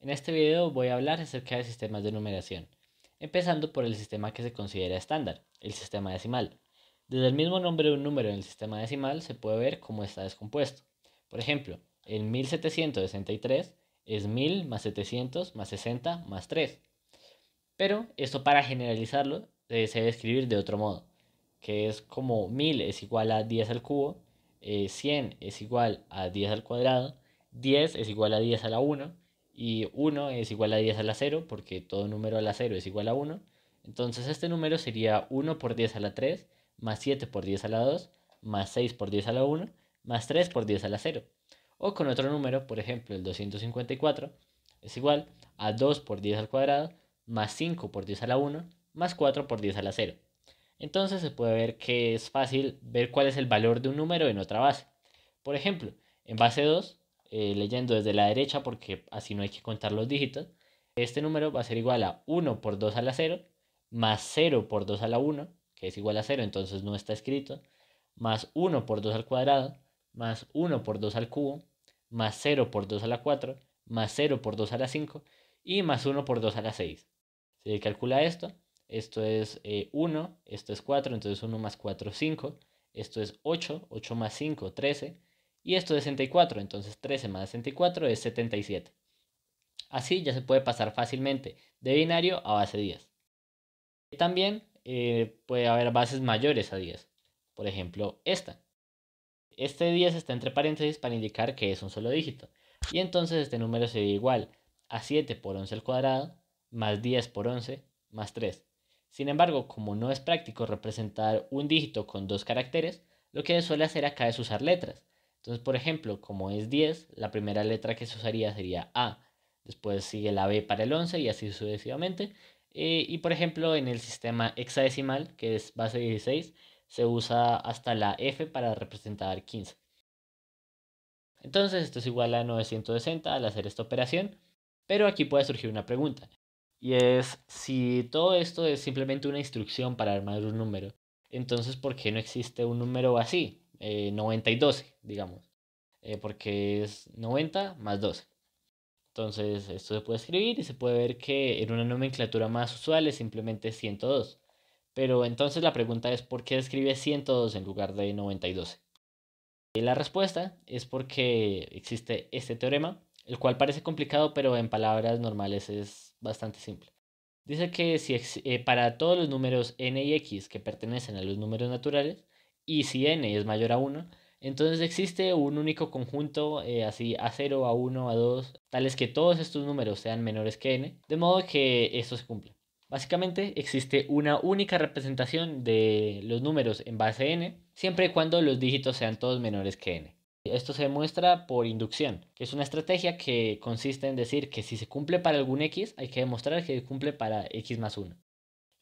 En este video voy a hablar acerca de sistemas de numeración, empezando por el sistema que se considera estándar, el sistema decimal. Desde el mismo nombre de un número en el sistema decimal se puede ver cómo está descompuesto. Por ejemplo, el 1763 es 1000 más 700 más 60 más 3. Pero esto, para generalizarlo, se debe escribir de otro modo, que es como 1000 es igual a 10 al cubo, 100 es igual a 10 al cuadrado, 10 es igual a 10 a la 1 y 1 es igual a 10 a la 0 porque todo número a la 0 es igual a 1. Entonces este número sería 1 por 10 a la 3 más 7 por 10 a la 2 más 6 por 10 a la 1 más 3 por 10 a la 0. O con otro número, por ejemplo el 254, es igual a 2 por 10 al cuadrado más 5 por 10 a la 1 más 4 por 10 a la 0. Entonces se puede ver que es fácil ver cuál es el valor de un número en otra base. Por ejemplo, en base 2, leyendo desde la derecha porque así no hay que contar los dígitos, este número va a ser igual a 1 por 2 a la 0, más 0 por 2 a la 1, que es igual a 0, entonces no está escrito, más 1 por 2 al cuadrado, más 1 por 2 al cubo, más 0 por 2 a la 4, más 0 por 2 a la 5 y más 1 por 2 a la 6. Se calcula esto es 1, esto es 4, entonces 1 más 4 5, esto es 8, 8 más 5 13, y esto es 64, entonces 13 más 64 es 77. Así ya se puede pasar fácilmente de binario a base 10. También puede haber bases mayores a 10, por ejemplo esta. Este 10 está entre paréntesis para indicar que es un solo dígito, y entonces este número sería igual a 7 por 11 al cuadrado, más 10 por 11, más 3. Sin embargo, como no es práctico representar un dígito con dos caracteres, lo que suele hacer acá es usar letras. Entonces, por ejemplo, como es 10, la primera letra que se usaría sería A, después sigue la B para el 11 y así sucesivamente. Y por ejemplo, en el sistema hexadecimal, que es base 16, se usa hasta la F para representar 15. Entonces esto es igual a 960 al hacer esta operación, pero aquí puede surgir una pregunta, y es si todo esto es simplemente una instrucción para armar un número, entonces ¿por qué no existe un número así? 90 y 12, digamos, porque es 90 más 12. Entonces esto se puede escribir y se puede ver que en una nomenclatura más usual es simplemente 102. Pero entonces la pregunta es ¿por qué escribe 102 en lugar de 90 y 12? Y la respuesta es porque existe este teorema, el cual parece complicado, pero en palabras normales es bastante simple. Dice que si para todos los números n y x que pertenecen a los números naturales, y si n es mayor a 1, entonces existe un único conjunto así a0, a1, a2, tales que todos estos números sean menores que n, de modo que esto se cumple. Básicamente existe una única representación de los números en base n, siempre y cuando los dígitos sean todos menores que n. Esto se demuestra por inducción, que es una estrategia que consiste en decir que si se cumple para algún x, hay que demostrar que se cumple para x más 1.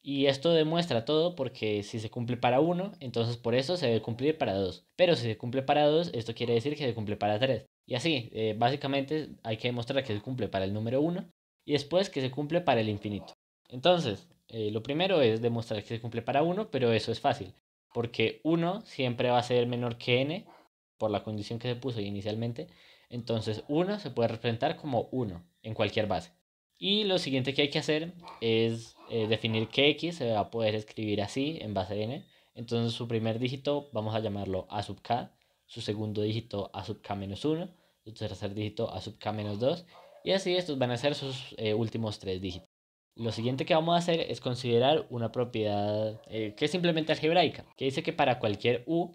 Y esto demuestra todo porque si se cumple para 1, entonces por eso se debe cumplir para 2. Pero si se cumple para 2, esto quiere decir que se cumple para 3. Y así, básicamente hay que demostrar que se cumple para el número 1 y después que se cumple para el infinito. Entonces, lo primero es demostrar que se cumple para 1, pero eso es fácil, porque 1 siempre va a ser menor que n por la condición que se puso inicialmente. Entonces 1 se puede representar como 1 en cualquier base. Y lo siguiente que hay que hacer es definir que x se va a poder escribir así en base n. Entonces su primer dígito vamos a llamarlo a sub k, su segundo dígito a sub k menos 1, su tercer dígito a sub k menos 2, y así estos van a ser sus últimos tres dígitos. Lo siguiente que vamos a hacer es considerar una propiedad que es simplemente algebraica, que dice que para cualquier u,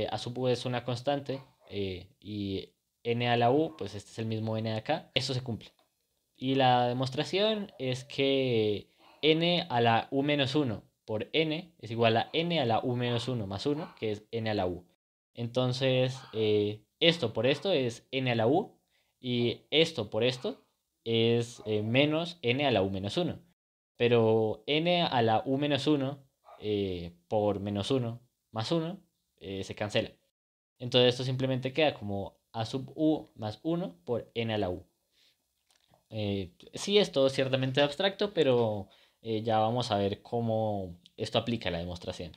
a sub u es una constante, y n a la u, pues este es el mismo n de acá, esto se cumple. Y la demostración es que n a la u menos 1 por n es igual a n a la u menos 1 más 1, que es n a la u. Entonces, esto por esto es n a la u, y esto por esto es menos n a la u menos 1. Pero n a la u menos 1 por menos 1 más 1 se cancela. Entonces esto simplemente queda como a sub u más 1 por n a la u. Sí, es todo ciertamente abstracto, pero ya vamos a ver cómo esto aplica a la demostración.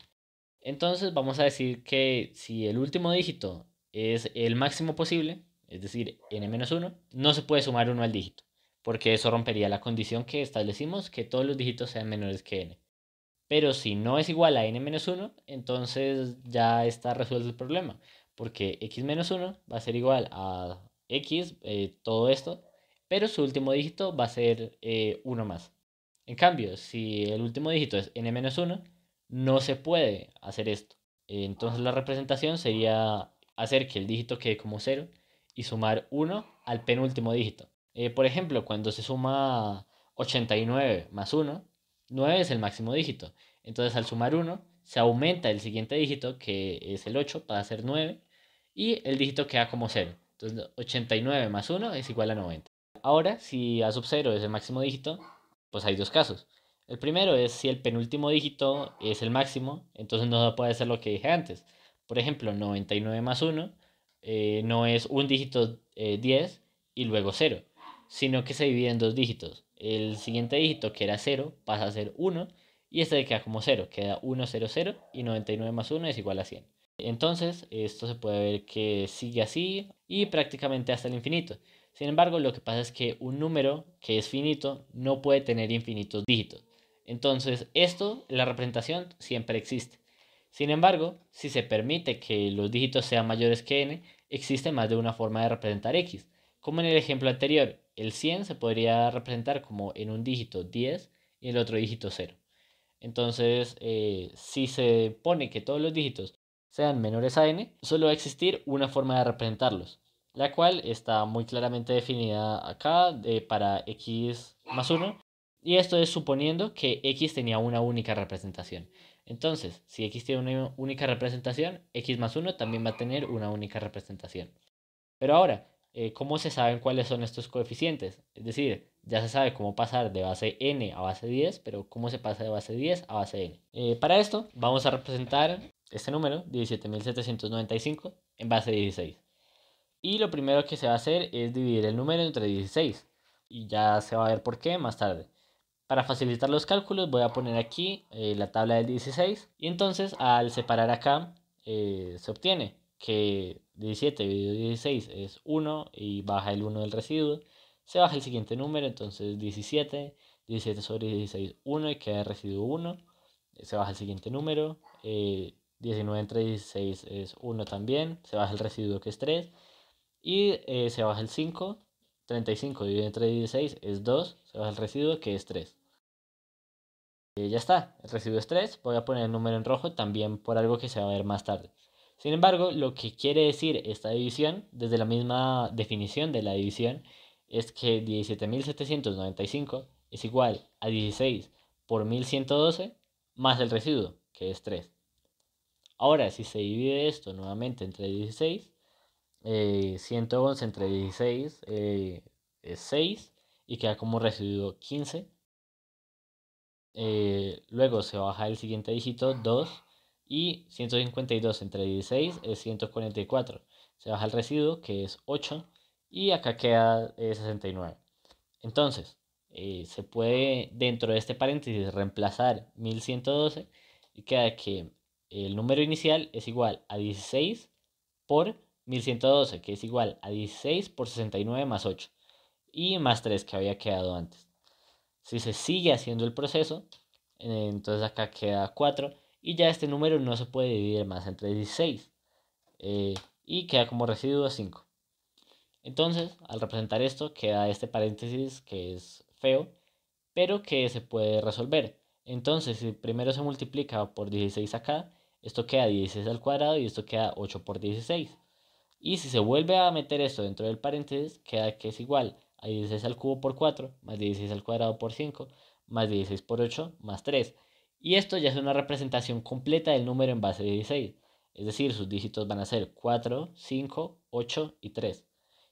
Entonces vamos a decir que si el último dígito es el máximo posible, es decir, n-1, no se puede sumar 1 al dígito. porque eso rompería la condición que establecimos que todos los dígitos sean menores que n. Pero si no es igual a n-1, entonces ya está resuelto el problema, porque x-1 va a ser igual a x, todo esto, pero su último dígito va a ser 1 más. En cambio, si el último dígito es n-1, no se puede hacer esto. Entonces la representación sería hacer que el dígito quede como 0 y sumar 1 al penúltimo dígito. Por ejemplo, cuando se suma 89 más 1, 9 es el máximo dígito. Entonces al sumar 1 se aumenta el siguiente dígito, que es el 8, para ser 9, y el dígito queda como 0. Entonces 89 más 1 es igual a 90. Ahora, si a sub 0 es el máximo dígito, pues hay dos casos. El primero es si el penúltimo dígito es el máximo, entonces no puede ser lo que dije antes. Por ejemplo, 99 más 1 no es un dígito 10 y luego 0, sino que se divide en dos dígitos. El siguiente dígito, que era 0, pasa a ser 1 y este queda como 0, queda 1, 0, 0 y 99 más 1 es igual a 100. Entonces, esto se puede ver que sigue así y prácticamente hasta el infinito. Sin embargo, lo que pasa es que un número que es finito no puede tener infinitos dígitos. Entonces, esto, la representación, siempre existe. Sin embargo, si se permite que los dígitos sean mayores que n, existe más de una forma de representar x. Como en el ejemplo anterior, el 100 se podría representar como en un dígito 10 y en el otro dígito 0. Entonces, si se pone que todos los dígitos sean menores a n, solo va a existir una forma de representarlos, la cual está muy claramente definida acá para x más 1, y esto es suponiendo que x tenía una única representación. Entonces, si x tiene una única representación, x más 1 también va a tener una única representación. Pero ahora, ¿cómo se saben cuáles son estos coeficientes? Es decir, ya se sabe cómo pasar de base n a base 10, pero ¿cómo se pasa de base 10 a base n? Para esto, vamos a representar este número, 17.795, en base 16. Y lo primero que se va a hacer es dividir el número entre 16. Y ya se va a ver por qué más tarde. Para facilitar los cálculos voy a poner aquí la tabla del 16 y entonces al separar acá se obtiene que 17 dividido 16 es 1 y baja el 1 del residuo. Se baja el siguiente número, entonces 17 sobre 16, 1 y queda el residuo 1. Se baja el siguiente número, 19 entre 16 es 1 también, se baja el residuo que es 3 y se baja el 5. 35 dividido entre 16 es 2, se baja el residuo que es 3. Ya está, el residuo es 3. Voy a poner el número en rojo también por algo que se va a ver más tarde. Sin embargo, lo que quiere decir esta división, desde la misma definición de la división, es que 17.795 es igual a 16 por 1112 más el residuo, que es 3. Ahora, si se divide esto nuevamente entre 16, 111 entre 16 es 6 y queda como residuo 15. Luego se baja el siguiente dígito, 2, y 152 entre 16 es 144. Se baja el residuo, que es 8, y acá queda 69. Entonces, se puede dentro de este paréntesis reemplazar 1112 y queda que el número inicial es igual a 16 por 1112, que es igual a 16 por 69 más 8, y más 3 que había quedado antes. Si se sigue haciendo el proceso, entonces acá queda 4 y ya este número no se puede dividir más entre 16 y queda como residuo 5. Entonces, al representar esto, queda este paréntesis que es feo, pero que se puede resolver. Entonces, si primero se multiplica por 16 acá, esto queda 16 al cuadrado y esto queda 8 por 16. Y si se vuelve a meter esto dentro del paréntesis, queda que es igual a 16 al cubo por 4, más 16 al cuadrado por 5, más 16 por 8, más 3. Y esto ya es una representación completa del número en base 16. Es decir, sus dígitos van a ser 4, 5, 8 y 3.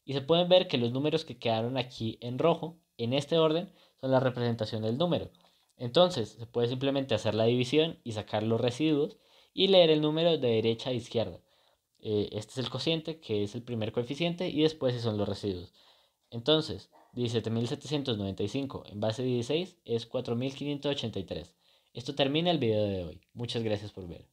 Y se pueden ver que los números que quedaron aquí en rojo, en este orden, son la representación del número. Entonces, se puede simplemente hacer la división y sacar los residuos y leer el número de derecha a izquierda. Este es el cociente, que es el primer coeficiente, y después son los residuos. Entonces, 17.795 en base 16 es 4.583. Esto termina el video de hoy. Muchas gracias por ver.